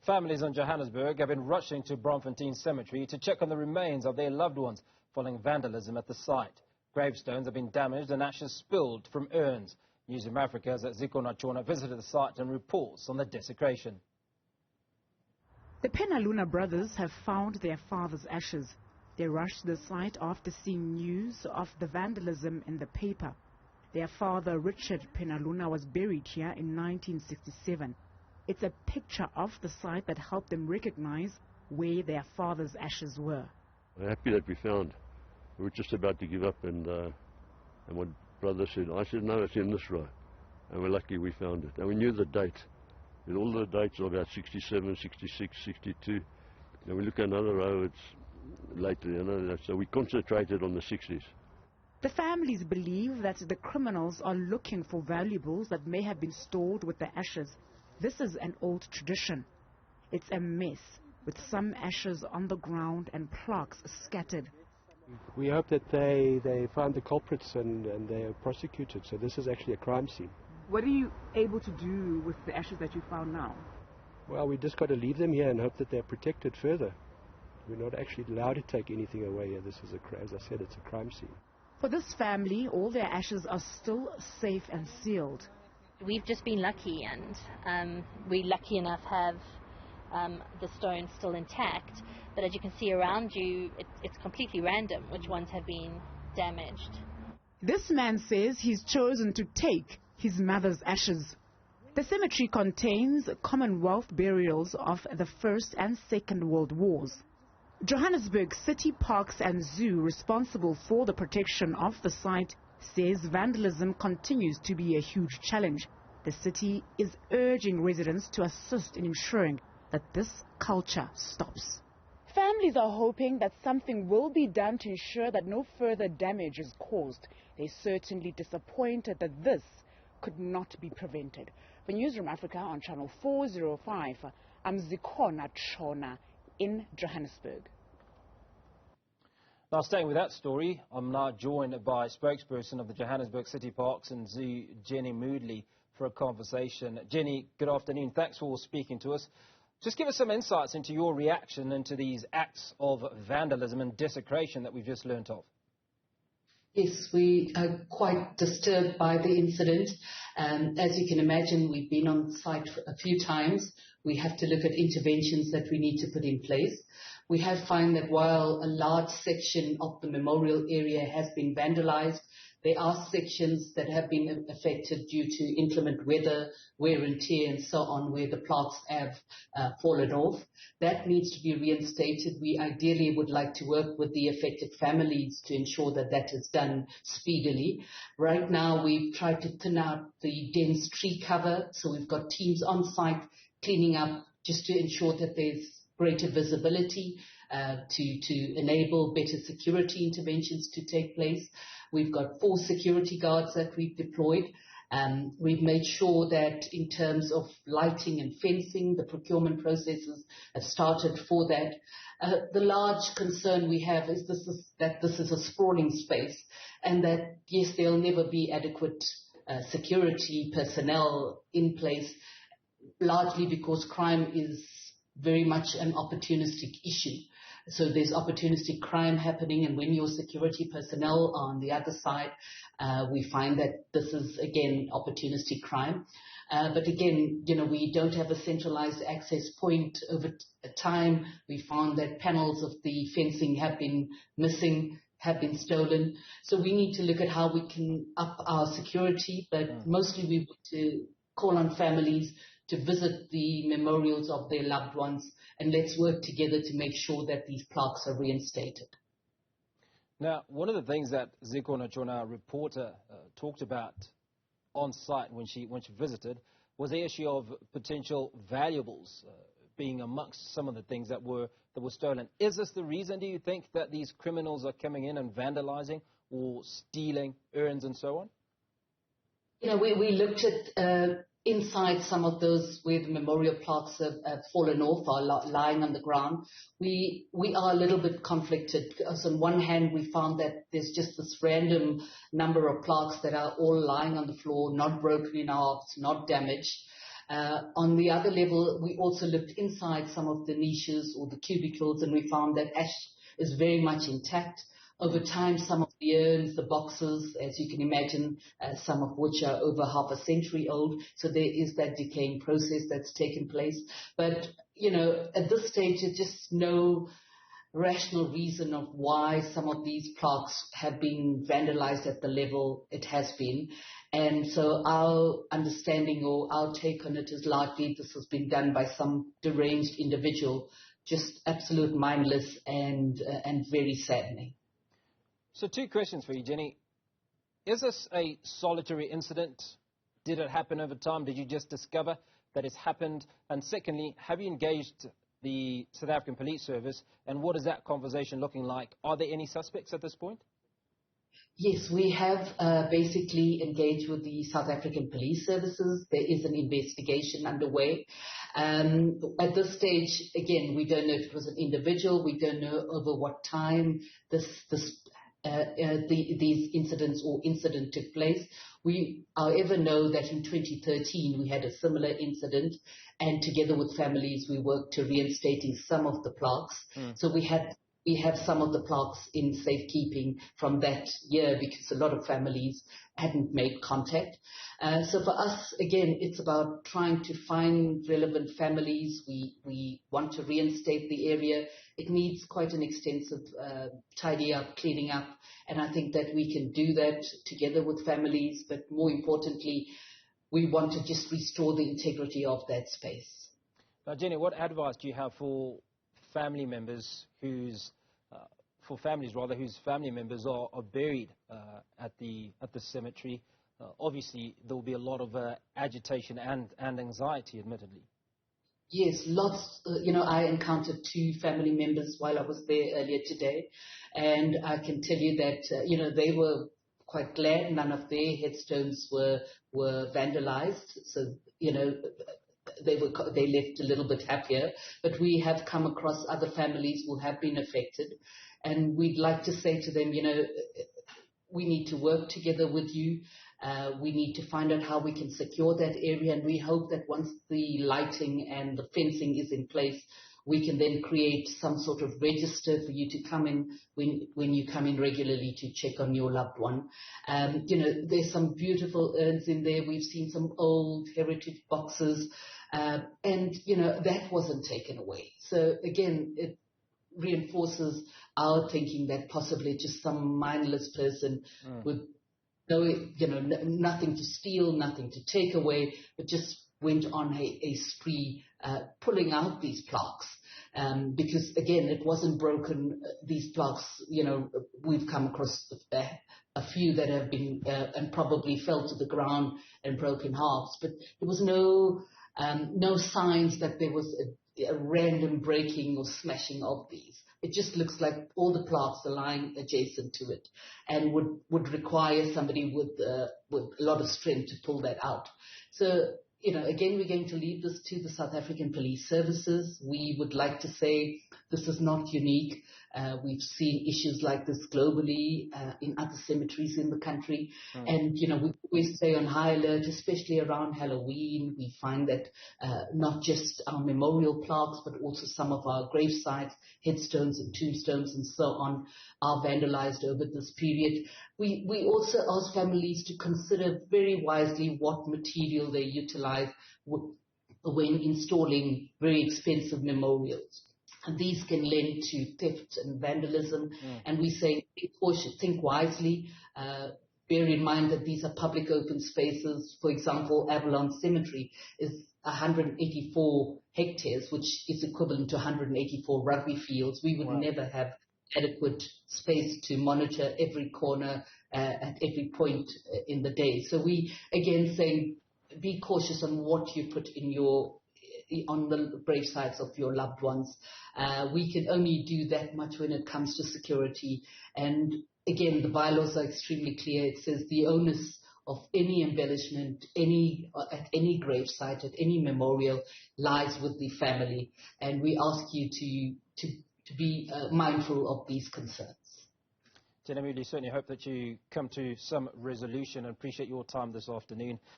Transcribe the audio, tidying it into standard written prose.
Families in Johannesburg have been rushing to Braamfontein Cemetery to check on the remains of their loved ones following vandalism at the site. Gravestones have been damaged and ashes spilled from urns. Newzroom Afrika's Zico visited the site and reports on the desecration. The Penaluna brothers have found their father's ashes. They rushed the site after seeing news of the vandalism in the paper. Their father, Richard Penaluna, was buried here in 1967. It's a picture of the site that helped them recognize where their father's ashes were. We're happy that we found. We were just about to give up, and my brother said, I said, no, it's in this row. And we're lucky we found it. And we knew the date. With all the dates are about 67, 66, 62. And we look at another row, it's later, you know, so we concentrated on the 60s. The families believe that the criminals are looking for valuables that may have been stored with the ashes. This is an old tradition. It's a mess, with some ashes on the ground and plaques scattered. We hope that they find the culprits and they are prosecuted. So this is actually a crime scene. What are you able to do with the ashes that you found now? Well, we just got to leave them here and hope that they're protected further. We're not actually allowed to take anything away here. This is, as I said, it's a crime scene. For this family, all their ashes are still safe and sealed. We've just been lucky, and we're lucky enough have the stones still intact. But as you can see around you, it's completely random which ones have been damaged. This man says he's chosen to take his mother's ashes. The cemetery contains Commonwealth burials of the First and Second World Wars. Johannesburg City Parks and Zoo, responsible for the protection of the site, says vandalism continues to be a huge challenge. The city is urging residents to assist in ensuring that this culture stops. Families are hoping that something will be done to ensure that no further damage is caused. They're certainly disappointed that this could not be prevented. For Newzroom Afrika on Channel 405, I'm Zico in Johannesburg. Now, staying with that story, I'm now joined by spokesperson of the Johannesburg City Parks and Zoo, Jenny Moodley, for a conversation. Jenny, good afternoon. Thanks for speaking to us. Just give us some insights into your reaction into these acts of vandalism and desecration that we've just learnt of. Yes, we are quite disturbed by the incident. As you can imagine, we've been on site a few times. We have to look at interventions that we need to put in place. We have found that while a large section of the memorial area has been vandalized, there are sections that have been affected due to inclement weather, wear and tear and so on, where the plaques have fallen off. That needs to be reinstated. We ideally would like to work with the affected families to ensure that that is done speedily. Right now, we've tried to thin out the dense tree cover, so we've got teams on site cleaning up just to ensure that there's greater visibility to enable better security interventions to take place. We've got 4 security guards that we've deployed. We've made sure that in terms of lighting and fencing, the procurement processes have started for that. The large concern we have is that this is a sprawling space, and that, yes, there will never be adequate security personnel in place, largely because crime is very much an opportunistic issue. So there's opportunistic crime happening, and when your security personnel are on the other side, we find that this is, again, opportunistic crime. But again, you know, we don't have a centralized access point. Over time, we found that panels of the fencing have been missing, have been stolen. So we need to look at how we can up our security, but mostly we want to call on families to visit the memorials of their loved ones, and let's work together to make sure that these plaques are reinstated. Now, one of the things that Zico Nachona, reporter, talked about on site when she visited was the issue of potential valuables being amongst some of the things that were stolen. Is this the reason, do you think, that these criminals are coming in and vandalizing or stealing urns and so on? You know, we looked at inside some of those where the memorial plaques have fallen off or lying on the ground. We are a little bit conflicted, because on one hand we found that there's just this random number of plaques that are all lying on the floor, not broken in half, not damaged. On the other level, we also looked inside some of the niches or the cubicles, and we found that ash is very much intact. Over time, some of the urns, the boxes, as you can imagine, some of which are over half a century old, so there is that decaying process that's taken place. But, at this stage, there's just no rational reason of why some of these plaques have been vandalized at the level it has been. And so our understanding or our take on it is largely this has been done by some deranged individual, just absolute mindless and very saddening. So 2 questions for you, Jenny. Is this a solitary incident? Did it happen over time? Did you just discover that it's happened? And secondly, have you engaged the South African Police Service, and what is that conversation looking like? Are there any suspects at this point? Yes, we have basically engaged with the South African Police Services. There is an investigation underway. At this stage, again, we don't know if it was an individual. We don't know over what time these incidents or incident took place. We, however, know that in 2013 we had a similar incident, and together with families we worked to reinstating some of the plaques. So we have some of the plaques in safekeeping from that year because a lot of families hadn't made contact. So for us, again, it's about trying to find relevant families. We want to reinstate the area. It needs quite an extensive tidy up, cleaning up, and I think that we can do that together with families, but more importantly, we want to just restore the integrity of that space. Now, Jenny, what advice do you have for family members whose family members are buried at the cemetery? Obviously, there will be a lot of agitation and anxiety, admittedly. Yes, lots. I encountered 2 family members while I was there earlier today, and I can tell you that they were quite glad none of their headstones were vandalized. So they left a little bit happier. But we have come across other families who have been affected, and we'd like to say to them, we need to work together with you. We need to find out how we can secure that area, and we hope that once the lighting and the fencing is in place, we can then create some sort of register for you to come in when you come in regularly to check on your loved one. There's some beautiful urns in there. We've seen some old heritage boxes, and that wasn't taken away. So again, it reinforces our thinking that possibly just some mindless person with nothing to steal, nothing to take away, but just went on a spree pulling out these plaques. Because again, it wasn't broken. These plaques, we've come across a few that have been and probably fell to the ground and broken halves, but there was no signs that there was a random breaking or smashing of these. It just looks like all the plaques are lying adjacent to it, and would require somebody with a lot of strength to pull that out. So, again, we're going to leave this to the South African Police Services. We would like to say this is not unique. We've seen issues like this globally in other cemeteries in the country. And, we always stay on high alert, especially around Halloween. We find that not just our memorial plaques, but also some of our grave sites, headstones and tombstones and so on are vandalized over this period. We also ask families to consider very wisely what material they utilize when installing very expensive memorials. And these can lend to theft and vandalism. And we say, be cautious, think wisely. Bear in mind that these are public open spaces. For example, Avalon Cemetery is 184 hectares, which is equivalent to 184 rugby fields. We would never have adequate space to monitor every corner at every point in the day. So we, again, say, be cautious on what you put on the grave sites of your loved ones. We can only do that much when it comes to security. And again, the bylaws are extremely clear. It says the onus of any embellishment, at any grave site, at any memorial, lies with the family. And we ask you to be mindful of these concerns. Jenny Moodley, certainly hope that you come to some resolution, and appreciate your time this afternoon.